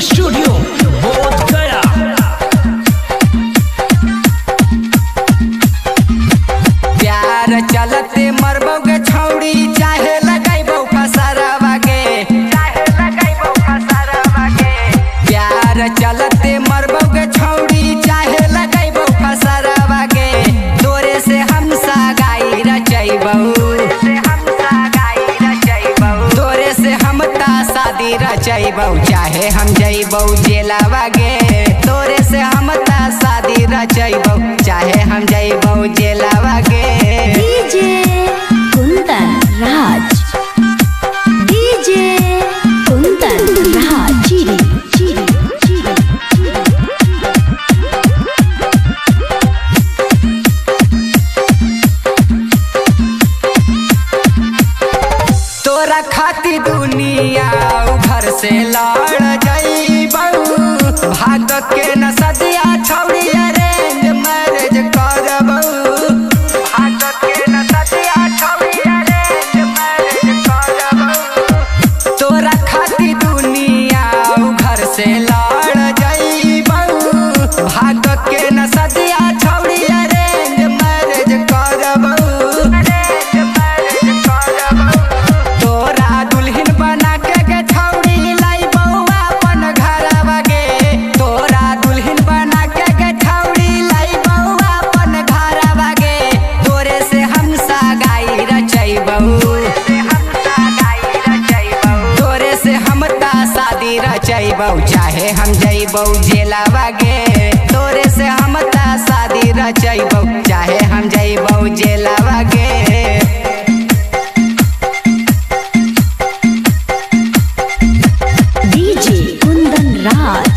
Studio बोध गया। प्यार चलते मरबो के छौड़ी चाहे लगाइबो फसरवा के, प्यार चलते मरबो के छौड़ी चाहे लगाइबो फसरवा के। तोरे से हम सगाई रचैबो, तोरे से हम ता शादी रचैबो चाहे हम जइबो जेलवा गे। तोरे से हम ता शादी रचैबो चाहे हम जइबो जेलवा गे। DJ Kundan Raj, DJ Kundan Raj चिरी चिरी चिरी। तोरा खाती दुनिया घर से लड़ जइबो, भाग के न सदिया छौड़ी अरेंज मैरिज करबो, भाग के न सदिया छौड़ी अरेंज मैरिज करबो। तोरा खाती दुनिया घर से लड़ जइबो, भाग के न सदिया छौड़ी अरेंज मैरिज करबो। तोरा दुल्हन बना के छौड़ी लाइबो अपन घरवा गे। तोरा दुल्हन बना के छौड़ी लाइबो अपन घरवा गे। तोरे से हम सगाई रचैबो, तोरे से हम ता शादी रचैबो चाहे हम जइबो जेलवा गे। तोरे से हम ता शादी रचैबो चाहे हम जइबो जेलवा गे। DJ Kundan Raj,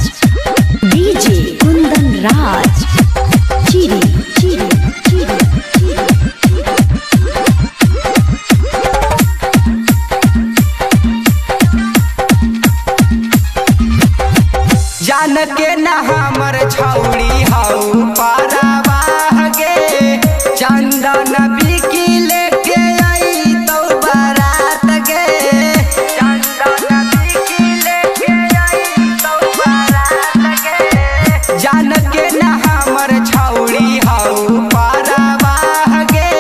DJ Kundan Raj चिरी चिरी चिरी चिरी। जान के न हमर छौड़ी हौ परवाह गे। चंदन बिकी लेके आई तो बारात गे, चंदन बिकी लेके आई तो बारात गे। जान के न हमर छौड़ी हौ परवाह गे।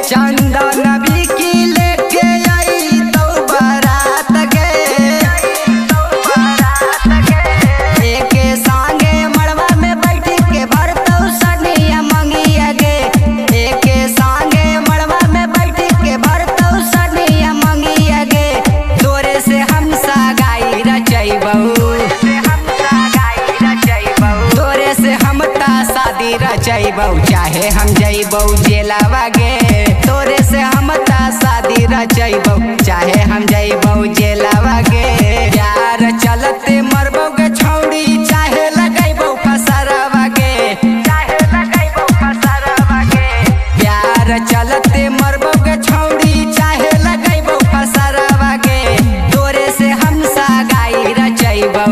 चंदन बिकी लेके आई तो बारात गे। एके संगे मड़वा में बैठ के भरतौ सनिया मंगिया गे। एके संगे मड़वा में बैठ के भरतौ सनिया मंगिया गे। तोरे से हम सगाई रचैबो, तोरे से हम ता शादी रचैबो चाहे हम जइबो जेलवा गे। तोरे से हम ता शादी रचैबो चाहे हम जइबो जेलवा गे। प्यार चलते मरबो के छौड़ी चाहे लगाइबो फसरवा गे, चाहे लगाइबो फसरवा गे। प्यार चलते मरबो के छौड़ी चाहे लगाइबो फसरवा गे। तोरे से हम सगाई रचैबो,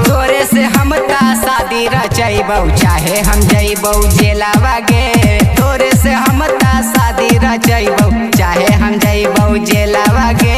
तोरे से हम ता शादी रचैबो चाहे हम जइबो जेलवा गे। तोरे से हम ता शादी रचैबो चाहे हम जइबो जेलवा गे।